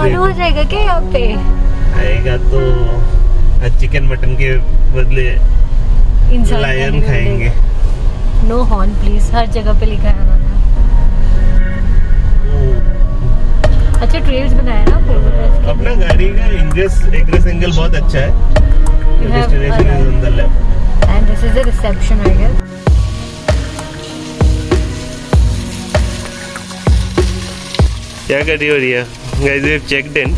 चालू हो जाएगा क्या यहाँ पे? आएगा तो चिकन मटन के बदले इंसान लायन खाएंगे। नो हॉर्न प्लीज, हर जगह पे लिखा है उन्होंने। अच्छा ट्रेल्स बनाया ना अपना गाड़ी का एग्रेस एंगल बहुत अच्छा है। Destination is on the left and this is the reception I guess. क्या कर रही हो Riya? Guys we have checked in.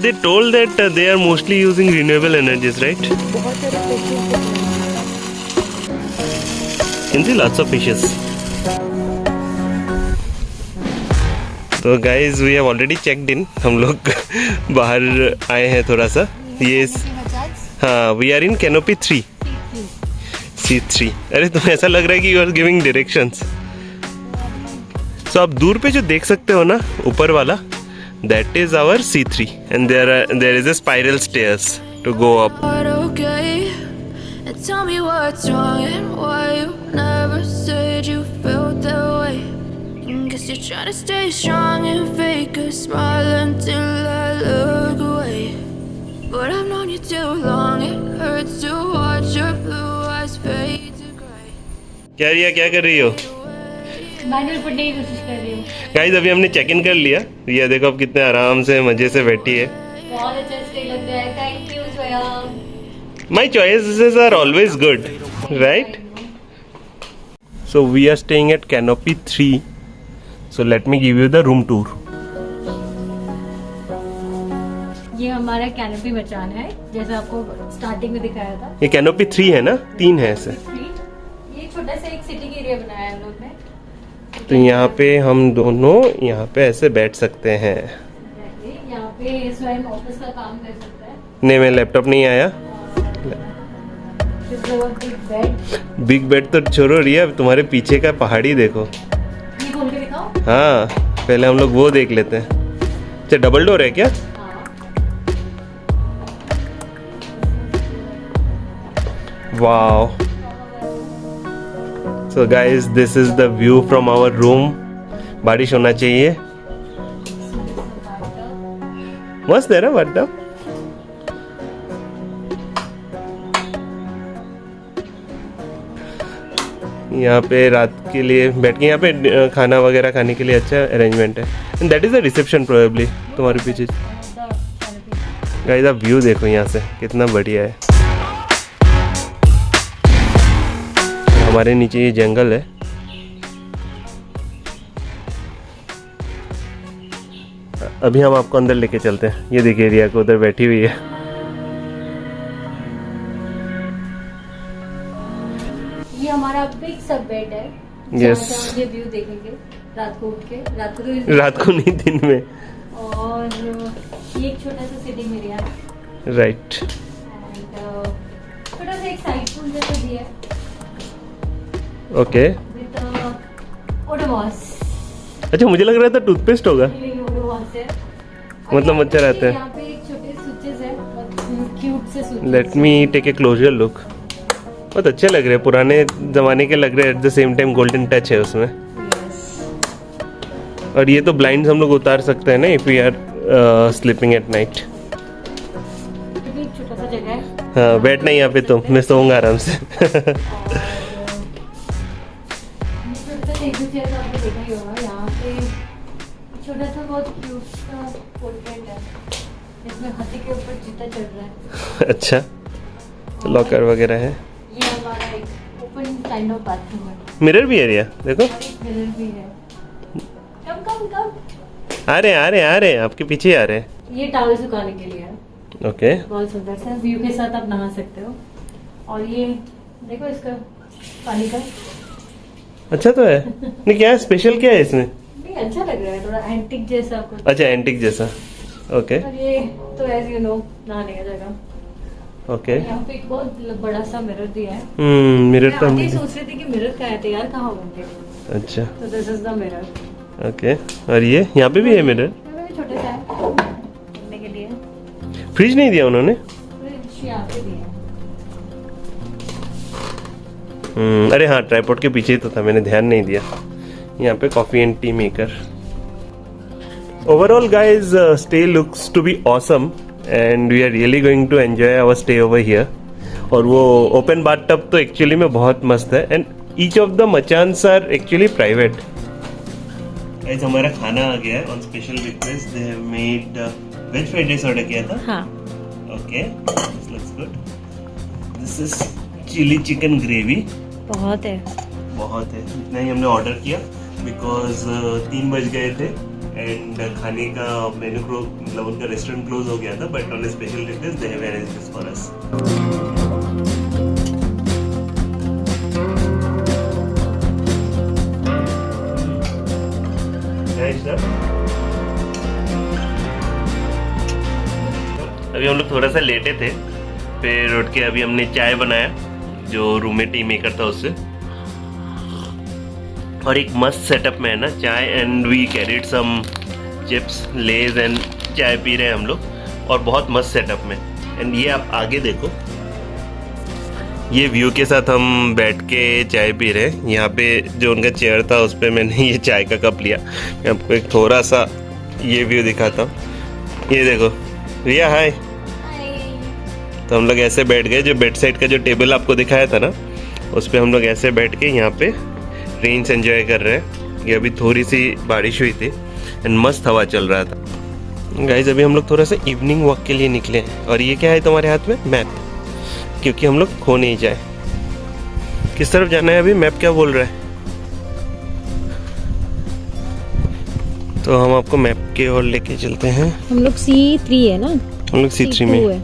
They told that they are mostly using renewable energies, right? Can see lots of fishes. तो guys we have already checked in. हम लोग बाहर आए हैं थोड़ा सा। ये हाँ, we are in Canopy 3. C3. अरे तुम्हें ऐसा लग रहा है कि you are giving directions. So आप दूर पे जो देख सकते हो ना, ऊपर वाला, that is our C3 and there is a spiral stairs to go up. Okay, and tell me what's wrong and why you never said you felt that way. Guess you're trying to stay strong and fake a smile until I look away. But I've known you too long, it hurts to watch your blue eyes fade to gray. क्या रिया, क्या कर रही हो? Manual पढ़ने की कोशिश कर रही हूँ। गाइस अभी हमने चेक इन कर लिया। रिया देखो अब कितने आराम से मजे से बैठी है। बहुत अच्छा स्टे लग रहा है। थैंक यू स्वयं। My choices are always good, right? So we are staying at Canopy 3. So let me give you the room tour. ये हमारा कैनोपी मचान है, जैसा आपको स्टार्टिंग में दिखाया था। ये Canopy 3 है ना? 3 है ऐसे। ये छोटा सा एक सिटिंग एरिया बनाया है हम लोग ने। तो यहाँ पे हम दोनों यहाँ पे ऐसे बैठ सकते हैं। यहाँ पे स्वयं ऑफिस का काम कर सकता है। नहीं, मैं लैपटॉप नहीं आया। बिग बेड तो छोड़ो रिया, तुम्हारे पीछे का पहाड़ी देखो। ये खोल के दिखाओ। हाँ, पहले हम लोग वो देख लेते हैं। अच्छा, डबल डोर है क्या? Wow. So guys, this is the view from our room. बारिश होना चाहिए। मस्त है ना बाथटब? यहाँ पे रात के लिए बैठ के यहाँ पे खाना वगैरह खाने के लिए अच्छा अरेंजमेंट है। And that is the reception probably तुम्हारे पीछे। गाइस आप व्यू देखो यहाँ से कितना बढ़िया है। हमारे नीचे ये जंगल है। अभी हम आपको अंदर लेके चलते हैं। ये देखिए रिया को उधर बैठी हुई है। ये हमारा बिग सब बेड है। यस। ये व्यू देखेंगे रात को उठ के। रात को नहीं, दिन में। और ये एक छोटा सा सिटिंग एरिया है। राइट। छोटा सा एक साइड पूल जैसा भी है। ओके। अच्छा, मुझे लग रहा था टूथपेस्ट होगा। मतलब मच्छर आते हैं। Let me take a closer look. बहुत अच्छे लग रहे हैं, पुराने जमाने के लग रहे हैं। Eight the same time golden touch है उसमें। और ये तो ब्लाइंड्स हम लोग उतार सकते हैं ना if we are sleeping at night. छोटा सा जगह है। हाँ, बैठना यहाँ पे तुम, मैं सोऊंगा आराम से। यहाँ पे छोटा सा बहुत क्यूट सा पोर्ट्रेट है जिसमें हाथी के ऊपर चीता चढ़ रहा है। अच्छा, लॉकर वगैरह है। ये हमारा एक ओपन काइंड ऑफ बाथरूम है। मिरर भी है रिया, देखो। मिरर भी है। कम आ रहे हैं आपके पीछे आ रहे हैं। ये टॉवल सुखाने के लिए है। ओके। बहुत सुंदर सा व्यू के साथ आप नहा सकते हो। और ये देखो इसका पानी का। अच्छा तो है। नहीं, क्या स्पेशल क्या है इसमें? नहीं, अच्छा लग रहा है, थोड़ा एंटिक जैसा कुछ। अच्छा, एंटिक जैसा। ओके। और ये तो एज यू नो नहाने का जगह। ओके। यहाँ पे एक बहुत बड़ा सा मिरर दिया है। मिरर तो मैं सोच रही थी कि मिरर कहाँ है यार, कहाँ होंगे। अच्छा। तो this is the mirror. Okay. और ये यहाँ पे भी है मिरर। छोटे सा है के लिए। फ्रिज नहीं दिया उन्होंने? फ्रिज यहाँ पे दिया है। अरे हाँ, ट्राइपॉड के पीछे ही तो था, मैंने ध्यान नहीं दिया। यहाँ पे coffee and tea maker. Overall guys, stay looks to be awesome and we are really going to enjoy our stay over here. और वो ओपन बाथटब तो एक्चुअली में बहुत मस्त है and each of the machans are actually private. Guys, हमारा खाना आ गया है। On special request they have made veg fried rice order किया था। हाँ, okay, this looks good. This is chilli chicken gravy. बहुत है। बहुत है, इतना ही हमने ऑर्डर किया बिकॉज 3 बज गए थे एंड खाने का मेन्यू मतलब उनका रेस्टोरेंट क्लोज हो गया था, but on special request they have arranged this for us. अभी हम लोग थोड़ा सा लेटे थे, फिर उठ के अभी हमने चाय बनाया जो रूममेट टी मेकर था उससे, और एक मस्त सेटअप में है ना चाय, and we carried some chips Lay's and चाय पी रहे हैं हम लोग, और बहुत मस्त सेटअप में। एंड ये आप आगे देखो, ये व्यू के साथ हम बैठ के चाय पी रहे हैं। यहाँ पे जो उनका चेयर था उस पर मैंने ये चाय का कप लिया। मैं आपको एक थोड़ा सा ये व्यू दिखाता हूँ। ये देखो रिया, हाय। तो हम लोग ऐसे बैठ गए, जो बेड साइड का जो टेबल आपको दिखाया था ना, उस पर हम लोग ऐसे बैठ के यहाँ पे रेंज एंजॉय कर रहे हैं। ये अभी थोड़ी सी बारिश हुई थी एंड मस्त हवा चल रहा था। गाइज, अभी हम लोग थोड़ा सा इवनिंग वॉक के लिए निकले हैं, और ये क्या है तुम्हारे हाथ में? मैप, क्योंकि हम लोग खो नहीं जाए। किस तरफ जाना है अभी? मैप क्या बोल रहा है? तो हम आपको मैप के ओर लेके चलते हैं। हम लोग C3 है ना? हम लोग C3 में है।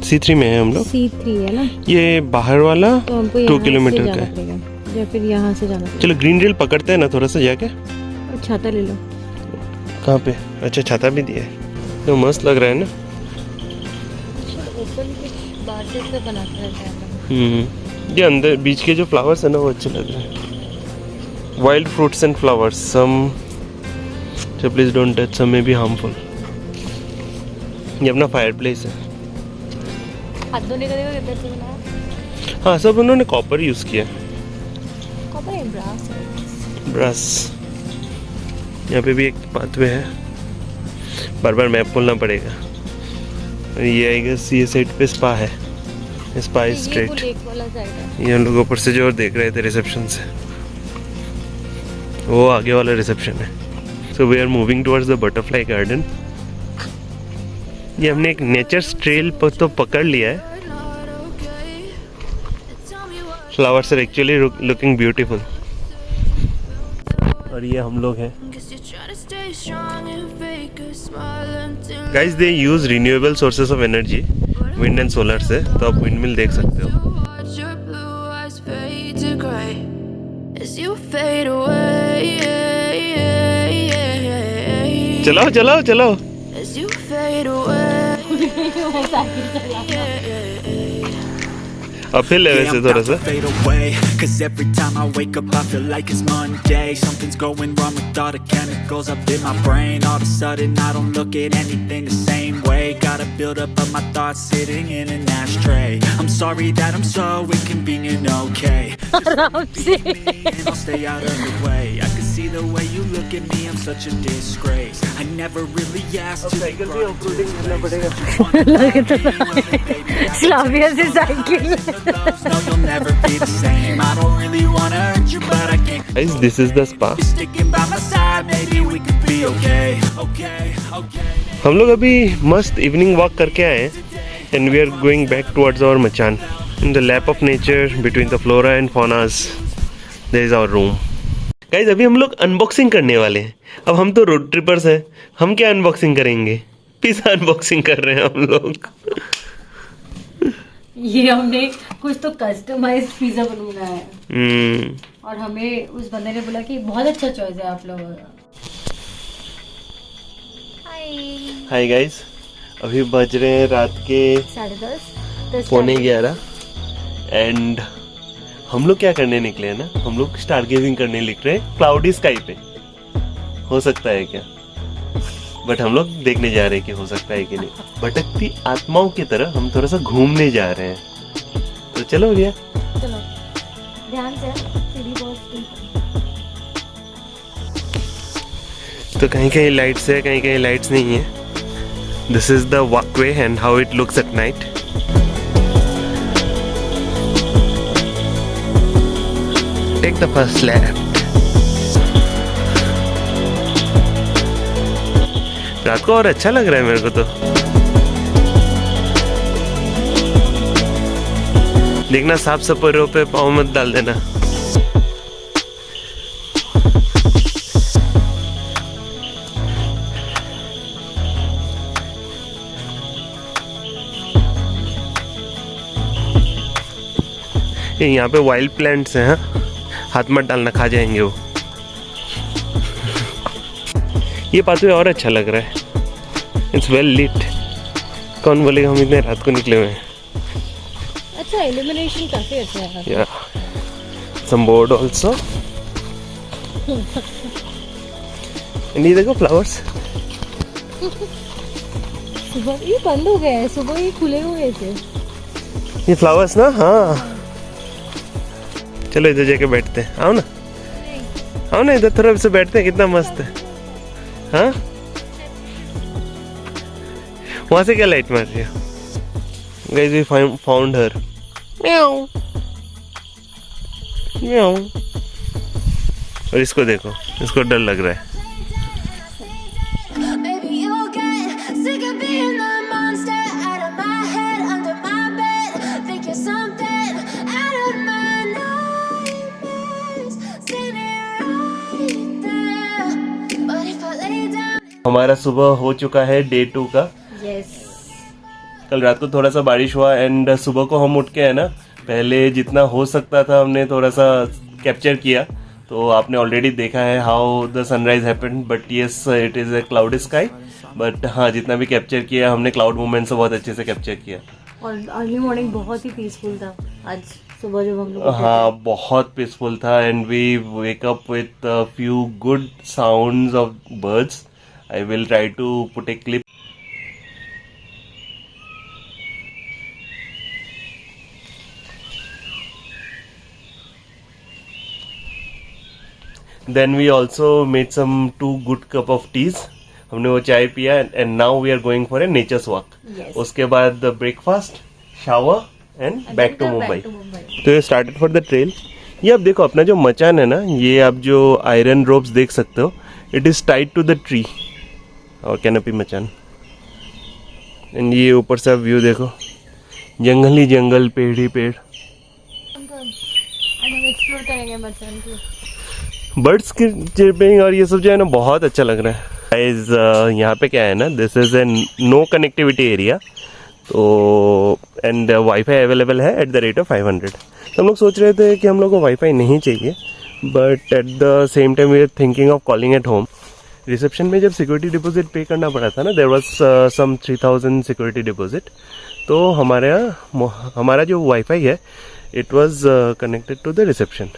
C3 में है हम लोग। C3 है ना? ये बाहर वाला तो हमको 2 किलोमीटर का है, या फिर यहाँ से जाना पड़ेगा। चलो ग्रीन रेल पकड़ते हैं ना थोड़ा सा जाके। और छाता ले लो। कहाँ पे? अच्छा, छाता भी दिया है तो मस्त लग रहा है ना। बारिश से बनाते हैं। ये अंदर बीच के जो फ्लावर्स है ना वो अच्छे लग रहे हैं। Wild fruits and flowers, some please don't touch, some may be harmful. ये अपना फायर प्लेस है। हाथ धोने का देखो किधर से बनाया। हाँ, सब उन्होंने कॉपर यूज किया। कॉपर है, ब्रास है। ब्रास। यहाँ पे भी एक पाथवे है, बार बार मैप खोलना पड़ेगा। ये आई गेस ये साइड पे स्पा है, स्पा इज स्ट्रेट। ये हम लोग ऊपर से जो देख रहे थे रिसेप्शन से, वो आगे वाला रिसेप्शन है। So we are moving towards the butterfly garden. ये हमने एक नेचर ट्रेल पर तो पकड़ लिया है। Flowers are actually looking beautiful. और ये हम लोग हैं। Guys, they use renewable sources of energy, wind and solar से, तो आप विंड मिल देख सकते हो। चलाओ चलाओ चलाओ। अब फिर लेवल से थोड़ा सा। Cause every time I wake up I feel like it's Monday. Something's going wrong with all the chemicals up in my brain. All of a sudden I don't look at anything the same way. Gotta build up of my thoughts sitting in an ashtray. I'm sorry that I'm so inconvenient, okay? And I'll stay out of the way. I can see the way you look at me, I'm such a disgrace. I never really asked to be brought into this place. Slavia से cycle. No, you'll never be the same. I don't really wanna hurt you, but I can't. Guys, this is the spa. You're sticking by my side, maybe we could be okay. Okay. हम लोग अभी मस्त evening walk करके आए हैं and we are going back towards our machan in the lap of nature between the flora and faunas. There is our room. Guys, अभी हम लोग अनबॉक्सिंग करने वाले हैं। अब हम तो रोड ट्रिपर्स हैं, हम क्या अनबॉक्सिंग करेंगे? पिज़्ज़ा अनबॉक्सिंग कर रहे हैं हम लोग। ये हमने कुछ तो कस्टमाइज्ड पिज्जा बनाया है। और हमें उस बंदे ने बोला कि बहुत अच्छा चॉइस है आप लोगों का। हाय गाइस, अभी बज रहे हैं रात के 10:30 पौने 11 एंड हम लोग क्या करने निकले हैं ना, हम लोग स्टार गेजिंग करने निकले हैं क्लाउडी स्काई पे। हो सकता है क्या, बट हम लोग देखने जा रहे हैं कि हो सकता है कि नहीं। भटकती आत्माओं की तरह हम थोड़ा सा घूमने जा रहे हैं। तो चलो भैया, चलो ध्यान से, सीढ़ी बहुत steep है। तो कहीं कहीं लाइट्स है, कहीं कहीं लाइट्स नहीं है. This is the walkway and how it looks at night. Take the first left. रात को और अच्छा लग रहा है मेरे को तो. देखना साफ सफाइयों पे पाँव मत डाल देना. यहाँ पे वाइल्ड प्लांट्स हैं. हाँ, हाथ मत डालना, खा जाएंगे वो. ये पाथवे और अच्छा लग रहा है. It's well lit. कौन बोलेगा हम इतने रात को निकले हुए हैं. अच्छा, इल्यूमिनेशन काफी अच्छा है. Yeah, some board also. And ये देखो flowers. सुबह ये बंद हो गए हैं, सुबह ये खुले हुए थे. ये flowers ना. हाँ, चलो इधर जाके बैठते हैं. आओ ना, आओ ना, इधर थोड़ा से बैठते हैं. कितना मस्त है. हाँ, वहां से क्या लाइट मार रही है. Guys, we found her. म्याऊ म्याऊ. और इसको देखो, इसको डर लग रहा है. Maybe you'll get sick of being the monster out of my head, under my bed. Think you're something out of my nightmares. Seen it right there. But if I lay down. हमारा सुबह हो चुका है day 2 का. Yes. कल रात को थोड़ा सा बारिश हुआ एंड सुबह को हम उठ के है ना, पहले जितना हो सकता था हमने थोड़ा सा कैप्चर किया. तो आपने ऑलरेडी देखा है how the sunrise happened. But yes, it is a cloudy sky. But हाँ, जितना भी कैप्चर किया हमने क्लाउड मूवमेंट से बहुत अच्छे से कैप्चर किया. और अर्ली मॉर्निंग बहुत ही पीसफुल था आज सुबह जब हम लोग. हाँ, बहुत पीसफुल था. And we wake up with few good sounds of birds. I will try to put a clip. Then we also made some 2 good cup of teas. हमने वो चाय पिया and now we are going for a nature's walk. Yes. उसके बाद breakfast, shower and back to Mumbai. तो ये started for the trail. ये अब देखो अपना जो मचान है ना, ये आप जो आयरन रोप्स देख सकते हो, it is tied to the tree. और कैनोपी मचान. एंड ये ऊपर से आप व्यू देखो, जंगल ही जंगल, पेड़ ही पेड़. एक्सप्लोर करेंगे मचान को. बर्ड्स की चिरपिंग और ये सब जो है ना, बहुत अच्छा लग रहा है. गाइस, यहाँ पे क्या है ना, this is a no connectivity area. तो एंड वाईफाई अवेलेबल है एट द रेट ऑफ 500. तो हम लोग सोच रहे थे कि हम लोग को वाईफाई नहीं चाहिए. But at the same time we are thinking of calling at home. Reception में जब सिक्योरिटी डिपॉजिट पे करना पड़ा था ना, there was some 3000 security deposit. तो हमारा जो वाईफाई है, it was connected to the reception.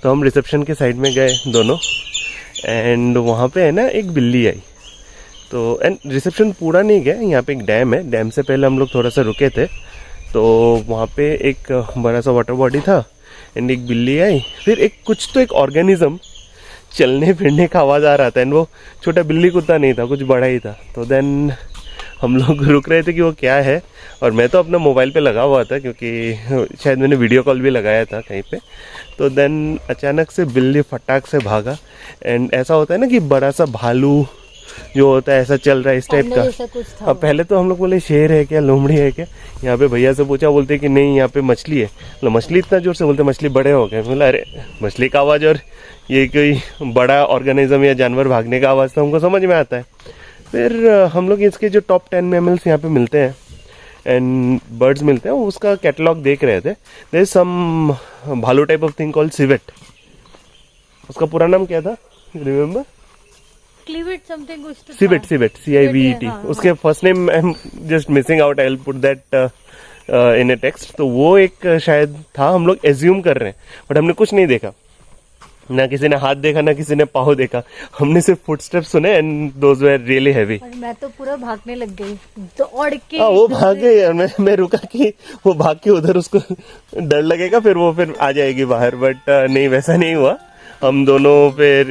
तो हम रिसेप्शन के साइड में गए दोनों. एंड वहाँ पे है ना एक बिल्ली आई. तो एंड रिसेप्शन पूरा नहीं गए, यहाँ पे एक डैम है. डैम से पहले हम लोग थोड़ा सा रुके थे. तो वहाँ पे एक बड़ा सा वाटर बॉडी था एंड एक बिल्ली आई. फिर एक ऑर्गेनिज्म चलने फिरने का आवाज़ आ रहा था. एंड वो छोटा बिल्ली कुत्ता नहीं था, कुछ बड़ा ही था. तो देन हम लोग रुक रहे थे कि वो क्या है. और मैं तो अपना मोबाइल पे लगा हुआ था, क्योंकि शायद मैंने वीडियो कॉल भी लगाया था कहीं पे. तो देन अचानक से बिल्ली फटाक से भागा. एंड ऐसा होता है ना कि बड़ा सा भालू जो होता है ऐसा चल रहा है इस टाइप का. अब पहले तो हम लोग बोले शेर है क्या, लोमड़ी है क्या. यहाँ पे भैया से पूछा, बोलते कि नहीं यहाँ पे मछली है. मतलब मछली इतना जोर से बोलते मछली बड़े हो गए. बोला अरे मछली का आवाज़ और ये कोई बड़ा ऑर्गेनिज्म या जानवर भागने का आवाज़ तो हमको समझ में आता है. फिर हम लोग इसके जो टॉप 10 मैमल्स यहाँ पे मिलते हैं एंड बर्ड्स मिलते हैं, उसका कैटलॉग देख रहे थे. देयर इज सम भालू type of thing called civet. उसका पूरा नाम क्या था, रिमेम्बर? क्लीवेट समथिंग कुछ तो. Civet, CIVET. उसके first name I am just missing out. I will put that in A text. तो वो एक शायद था, हम लोग एज्यूम कर रहे हैं बट हमने कुछ नहीं देखा. ना किसी ने हाथ देखा ना किसी ने पाँव देखा, हमने सिर्फ फुटस्टेप्स सुने and those were really heavy. और मैं तो पूरा भागने लग गई दौड़ के। हाँ वो भाग गई और मैं रुका कि वो भाग के उधर उसको डर लगेगा फिर वो फिर आ जाएगी बाहर, बट नहीं वैसा नहीं हुआ। हम दोनों फिर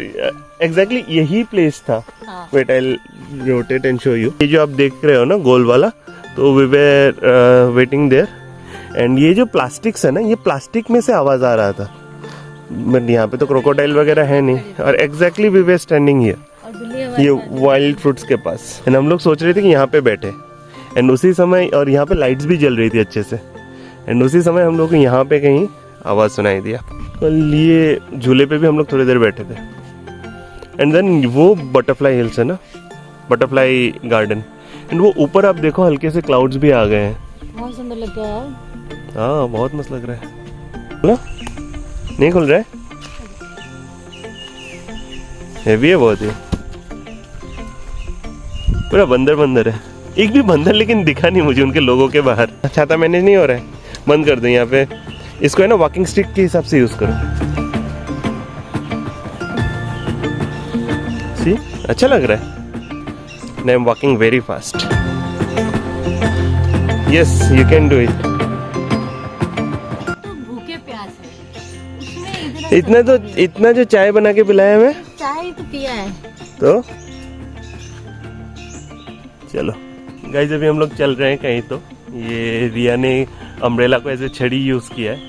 एग्जैक्टली यही प्लेस था। Wait I rotate and show you. ये जो आप देख रहे हो ना गोल वाला, तो we were waiting there and ये जो प्लास्टिक्स है ना, ये प्लास्टिक में से आवाज आ रहा था, बट यहाँ पे तो क्रोकोडाइल वगैरह है नहीं। और exactly we were standing here ये वाइल्ड फ्रूट्स के पास एंड हम लोग सोच रहे थे कि यहाँ पे बैठे एंड उसी समय, और यहाँ पे लाइट्स भी जल रही थी अच्छे से एंड उसी समय हम लोग को यहाँ पे कहीं आवाज सुनाई दिया। कल ये झूले पे भी हम लोग थोड़ी देर बैठे थे एंड देन वो बटरफ्लाई हिल्स है ना, बटरफ्लाई गार्डन, एंड वो ऊपर आप देखो हल्के से क्लाउड्स भी आ गए हैं। बहुत सुंदर लग रहा है। हाँ बहुत मस्त लग रहा है। खुला नहीं खुल रहा है, हेवी है बहुत ही, पूरा बंदर बंदर है। एक भी बंदर लेकिन दिखा नहीं मुझे उनके लोगों के बाहर। छाता मैनेज नहीं हो रहा है, बंद कर दो यहाँ पे इसको, है ना वॉकिंग स्टिक के हिसाब से यूज करो। सी अच्छा लग रहा है। I am walking very fast. Yes you can do it. भूखे प्यास है उसमें इतना जो चाय बना के पिलाया हमें, चाय तो पिया है। तो चलो गाइस अभी हम लोग चल रहे हैं कहीं। तो ये रिया ने अम्ब्रेला को ऐसे छड़ी यूज किया है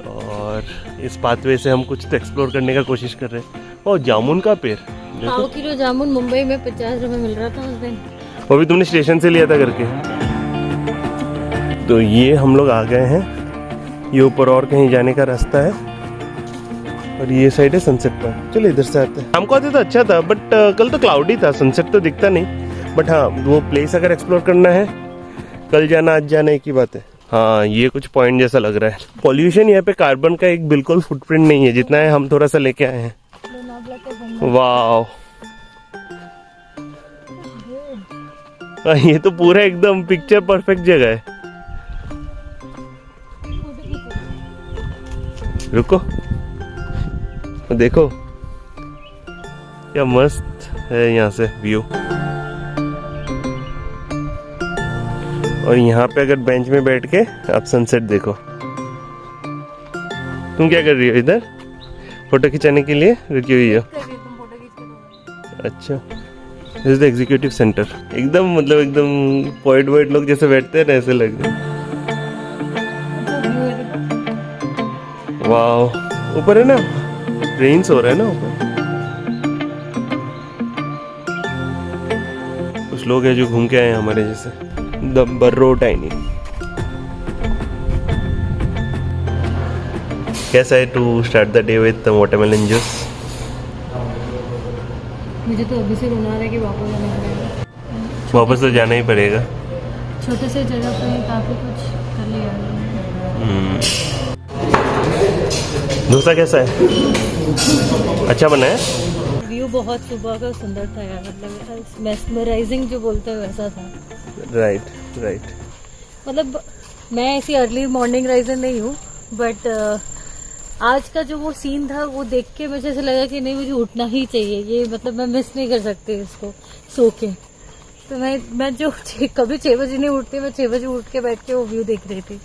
और इस पाथवे से हम कुछ तो एक्सप्लोर करने का कोशिश कर रहे हैं। और जामुन का पेड़, पाव किलो जामुन मुंबई में 50 रुपए मिल रहा था उस दिन। वो भी तुमने स्टेशन से लिया था करके। तो ये हम लोग आ गए हैं, ये ऊपर और कहीं जाने का रास्ता है और ये साइड है सनसेट पॉइंट। चलो इधर से आते हैं। हमको आते तो अच्छा था बट कल तो क्लाउडी था, सनसेट तो दिखता नहीं। बट हाँ वो प्लेस अगर एक्सप्लोर करना है कल जाना आज जाना एक ही बात है। हाँ ये कुछ पॉइंट जैसा लग रहा है। पॉल्यूशन यहाँ पे कार्बन का एक बिल्कुल फुटप्रिंट नहीं है, जितना है हम थोड़ा सा लेके आए हैं। वाह ये तो पूरा एकदम पिक्चर परफेक्ट जगह है। रुको देखो क्या मस्त है यहाँ से व्यू। और यहाँ पे अगर बेंच में बैठ के आप सनसेट देखो। तुम क्या कर रही हो इधर? फोटो खिंचाने के लिए रुकी हुई हो? अच्छा this is the executive centre. एकदम मतलब एकदम पोएट वोएट लोग जैसे बैठते हैं ना ऐसे लग रहे। वाह ऊपर है ना रेन्स हो रहा है ना ऊपर। कुछ लोग हैं जो घूम के आए हैं हमारे जैसे। The burrow tiny. कैसा है to start the day with watermelon juice? मुझे तो अभी से रोना आ रहा है कि वापस जाना पड़ेगा। वापस तो जाना ही पड़ेगा। छोटे से जगह पे काफी कुछ कर लिया। डोसा कैसा है? अच्छा बना है। व्यू बहुत सुबह का सुंदर था यार, मतलब मेस्मराइजिंग जो बोलते हैं वैसा था। राइट मतलब मैं ऐसी अर्ली मॉर्निंग राइजर नहीं हूँ बट आज का जो वो सीन था वो देख के मुझे ऐसा लगा कि नहीं मुझे उठना ही चाहिए। ये मतलब मैं मिस नहीं कर सकती इसको सो के। तो मैं जो कभी 6 बजे नहीं उठती, मैं 6 बजे उठ के बैठ के वो व्यू देख रही थी।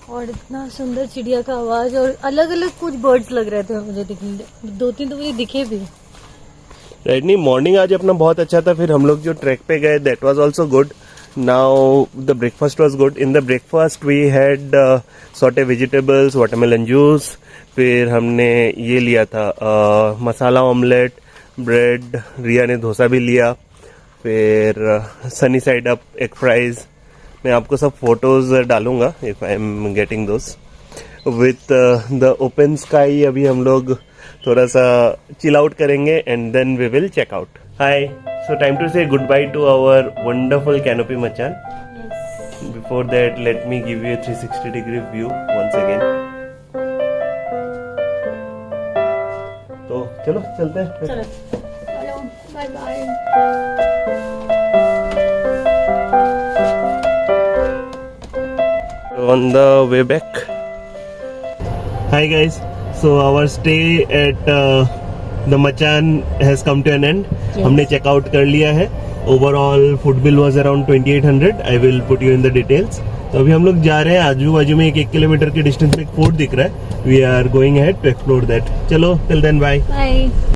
और इतना सुंदर चिड़िया का आवाज और अलग अलग कुछ बर्ड्स लग रहे थे मुझे दिखने। 2-3 तो मुझे दिखे भी। राइट नहीं मॉर्निंग आज अपना बहुत अच्छा था। फिर हम लोग जो ट्रैक पे गए that was also good. Now the breakfast was good. In the breakfast we had saute vegetables, watermelon juice. फिर हमने ये लिया था मसाला ऑमलेट, ब्रेड। रिया ने डोसा भी लिया। फिर sunny side up egg fries. मैं आपको सब फोटोज डालूंगा if I am getting those with the open sky. अभी हम लोग थोड़ा सा चिल आउट करेंगे and then we will check out. Hi so time to say goodbye to our wonderful canopy machan. Before that let me give you 360 degree view once again. तो चलो चलते हैं। चलो bye bye. On the way back. Hi guys. So our stay at the machan has come to an end. हमने checkout कर लिया है. Overall food bill was around 2800. I will put you in the details. तो अभी हम लोग जा रहे हैं. आजू बाजू में एक किलोमीटर के डिस्टेंस में एक फोर्ट दिख रहा है. We are going ahead to explore that. चलो टिल देन बाय. बाय.